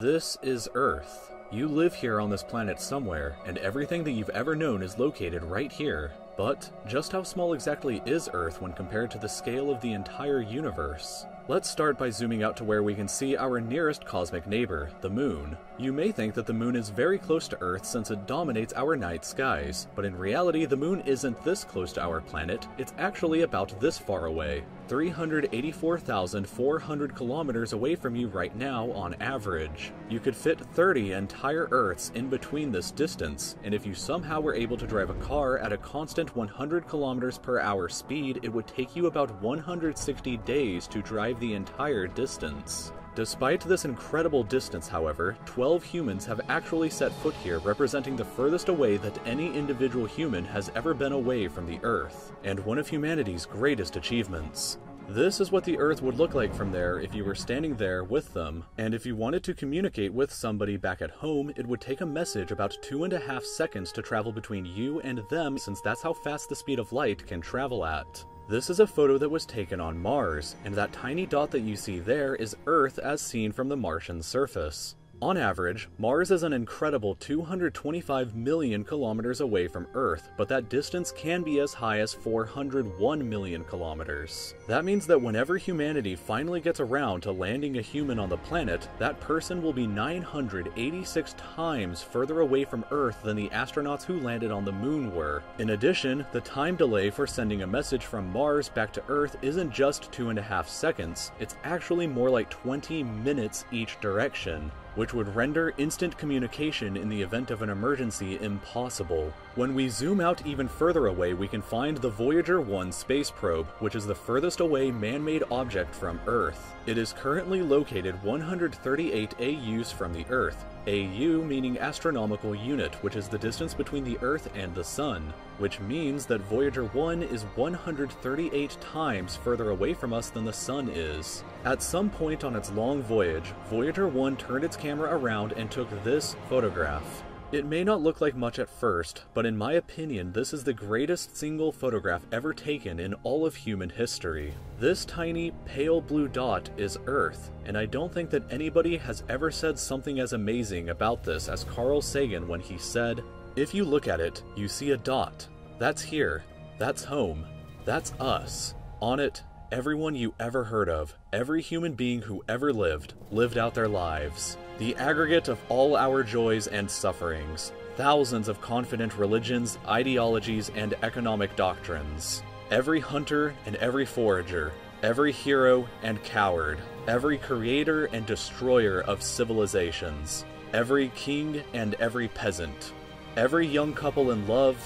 This is Earth. You live here on this planet somewhere, and everything that you've ever known is located right here. But just how small exactly is Earth when compared to the scale of the entire universe? Let's start by zooming out to where we can see our nearest cosmic neighbor, the Moon. You may think that the Moon is very close to Earth since it dominates our night skies, but in reality the Moon isn't this close to our planet, it's actually about this far away. 384,400 kilometers away from you right now on average. You could fit 30 entire Earths in between this distance, and if you somehow were able to drive a car at a constant 100 kilometers per hour speed, it would take you about 160 days to drive the entire distance. Despite this incredible distance, however, 12 humans have actually set foot here, representing the furthest away that any individual human has ever been away from the Earth, and one of humanity's greatest achievements. This is what the Earth would look like from there if you were standing there with them, and if you wanted to communicate with somebody back at home, it would take a message about 2.5 seconds to travel between you and them, since that's how fast the speed of light can travel at. This is a photo that was taken on Mars, and that tiny dot that you see there is Earth as seen from the Martian surface. On average, Mars is an incredible 225 million kilometers away from Earth, but that distance can be as high as 401 million kilometers. That means that whenever humanity finally gets around to landing a human on the planet, that person will be 986 times further away from Earth than the astronauts who landed on the Moon were. In addition, the time delay for sending a message from Mars back to Earth isn't just 2.5 seconds, it's actually more like 20 minutes each direction, which would render instant communication in the event of an emergency impossible. When we zoom out even further away, we can find the Voyager 1 space probe, which is the furthest away man-made object from Earth. It is currently located 138 AUs from the Earth, AU meaning astronomical unit, which is the distance between the Earth and the Sun, which means that Voyager 1 is 138 times further away from us than the Sun is. At some point on its long voyage, Voyager 1 turned its camera around and took this photograph. It may not look like much at first, but in my opinion, this is the greatest single photograph ever taken in all of human history. This tiny, pale blue dot is Earth, and I don't think that anybody has ever said something as amazing about this as Carl Sagan when he said, "If you look at it, you see a dot. That's here. That's home. That's us. On it, everyone you ever heard of, every human being who ever lived out their lives. The aggregate of all our joys and sufferings. Thousands of confident religions, ideologies, and economic doctrines. Every hunter and every forager. Every hero and coward. Every creator and destroyer of civilizations. Every king and every peasant. Every young couple in love.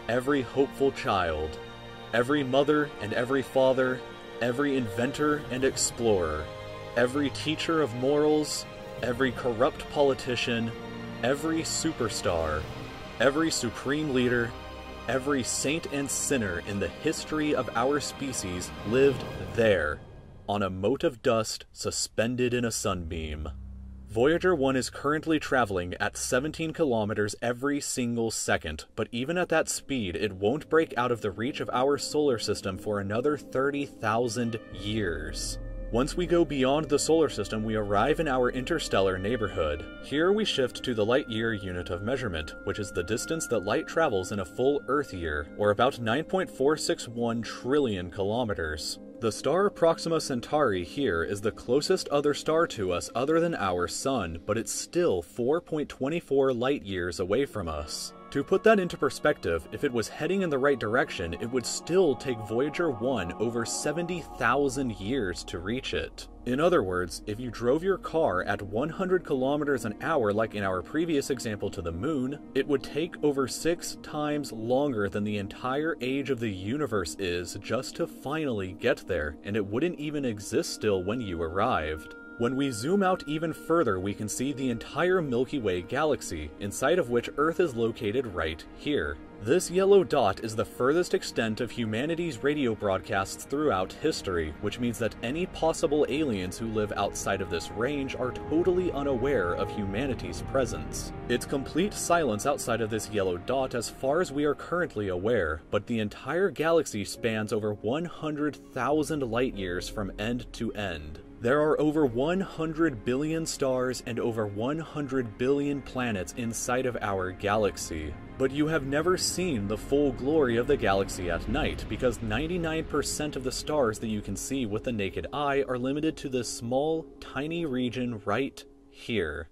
Every hopeful child. Every mother and every father. Every inventor and explorer. Every teacher of morals. Every corrupt politician, every superstar, every supreme leader, every saint and sinner in the history of our species lived there, on a mote of dust suspended in a sunbeam. Voyager 1 is currently traveling at 17 kilometers every single second, but even at that speed, it won't break out of the reach of our solar system for another 30,000 years. Once we go beyond the solar system, we arrive in our interstellar neighborhood. Here we shift to the light-year unit of measurement, which is the distance that light travels in a full Earth year, or about 9.461 trillion kilometers. The star Proxima Centauri here is the closest other star to us other than our Sun, but it's still 4.24 light-years away from us. To put that into perspective, if it was heading in the right direction, it would still take Voyager 1 over 70,000 years to reach it. In other words, if you drove your car at 100 kilometers an hour like in our previous example to the Moon, it would take over 6 times longer than the entire age of the universe is just to finally get there, and it wouldn't even exist still when you arrived. When we zoom out even further, we can see the entire Milky Way galaxy, inside of which Earth is located right here. This yellow dot is the furthest extent of humanity's radio broadcasts throughout history, which means that any possible aliens who live outside of this range are totally unaware of humanity's presence. It's complete silence outside of this yellow dot as far as we are currently aware, but the entire galaxy spans over 100,000 light years from end to end. There are over 100 billion stars and over 100 billion planets inside of our galaxy. But you have never seen the full glory of the galaxy at night, because 99% of the stars that you can see with the naked eye are limited to this small, tiny region right here.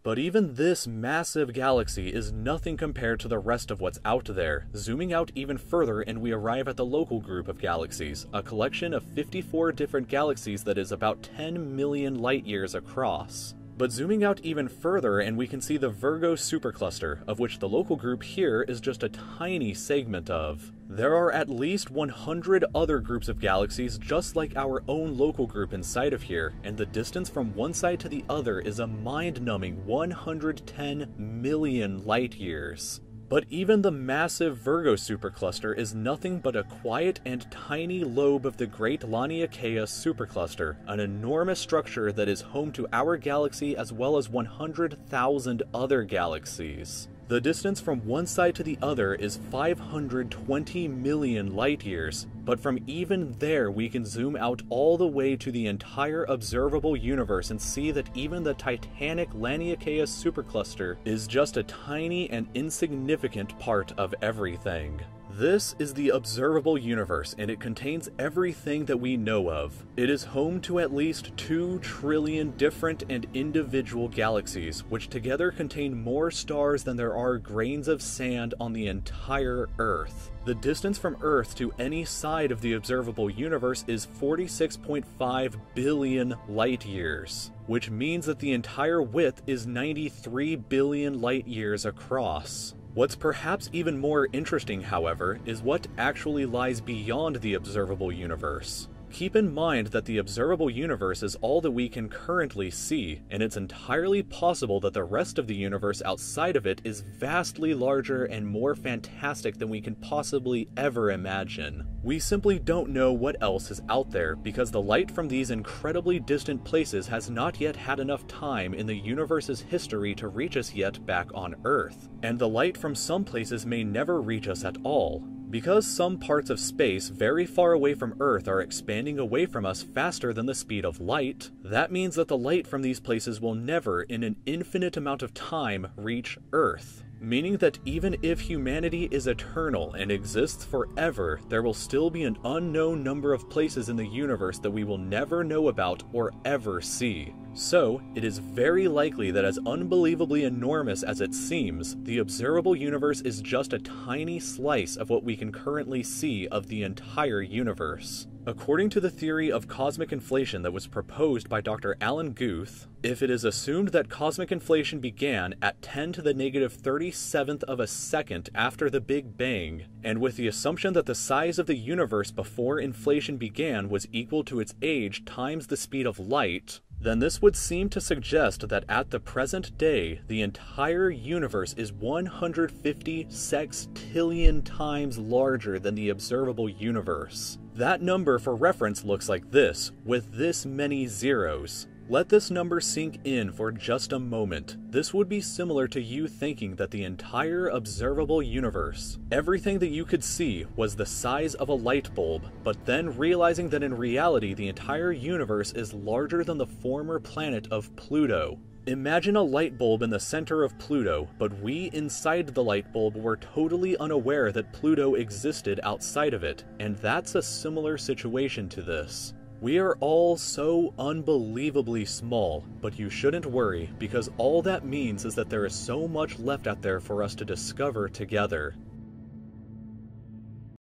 But even this massive galaxy is nothing compared to the rest of what's out there. Zooming out even further and we arrive at the local group of galaxies, a collection of 54 different galaxies that is about 10 million light years across. But zooming out even further and we can see the Virgo supercluster, of which the local group here is just a tiny segment of. There are at least 100 other groups of galaxies just like our own local group inside of here, and the distance from one side to the other is a mind-numbing 110 million light years. But even the massive Virgo supercluster is nothing but a quiet and tiny lobe of the Great Laniakea supercluster, an enormous structure that is home to our galaxy as well as 100,000 other galaxies. The distance from one side to the other is 520 million light years, but from even there we can zoom out all the way to the entire observable universe and see that even the titanic Laniakea supercluster is just a tiny and insignificant part of everything. This is the observable universe, and it contains everything that we know of. It is home to at least 2 trillion different and individual galaxies, which together contain more stars than there are grains of sand on the entire Earth. The distance from Earth to any side of the observable universe is 46.5 billion light years, which means that the entire width is 93 billion light years across. What's perhaps even more interesting, however, is what actually lies beyond the observable universe. Keep in mind that the observable universe is all that we can currently see, and it's entirely possible that the rest of the universe outside of it is vastly larger and more fantastic than we can possibly ever imagine. We simply don't know what else is out there, because the light from these incredibly distant places has not yet had enough time in the universe's history to reach us yet back on Earth. And the light from some places may never reach us at all. Because some parts of space very far away from Earth are expanding away from us faster than the speed of light, that means that the light from these places will never, in an infinite amount of time, reach Earth. Meaning that even if humanity is eternal and exists forever, there will still be an unknown number of places in the universe that we will never know about or ever see. So, it is very likely that as unbelievably enormous as it seems, the observable universe is just a tiny slice of what we can currently see of the entire universe. According to the theory of cosmic inflation that was proposed by Dr. Alan Guth, if it is assumed that cosmic inflation began at 10 to the negative 37th of a second after the Big Bang, and with the assumption that the size of the universe before inflation began was equal to its age times the speed of light, then this would seem to suggest that at the present day, the entire universe is 150 sextillion times larger than the observable universe. That number for reference looks like this, with this many zeros. Let this number sink in for just a moment. This would be similar to you thinking that the entire observable universe, everything that you could see, was the size of a light bulb, but then realizing that in reality the entire universe is larger than the former planet of Pluto. Imagine a light bulb in the center of Pluto, but we inside the light bulb were totally unaware that Pluto existed outside of it, and that's a similar situation to this. We are all so unbelievably small, but you shouldn't worry, because all that means is that there is so much left out there for us to discover together.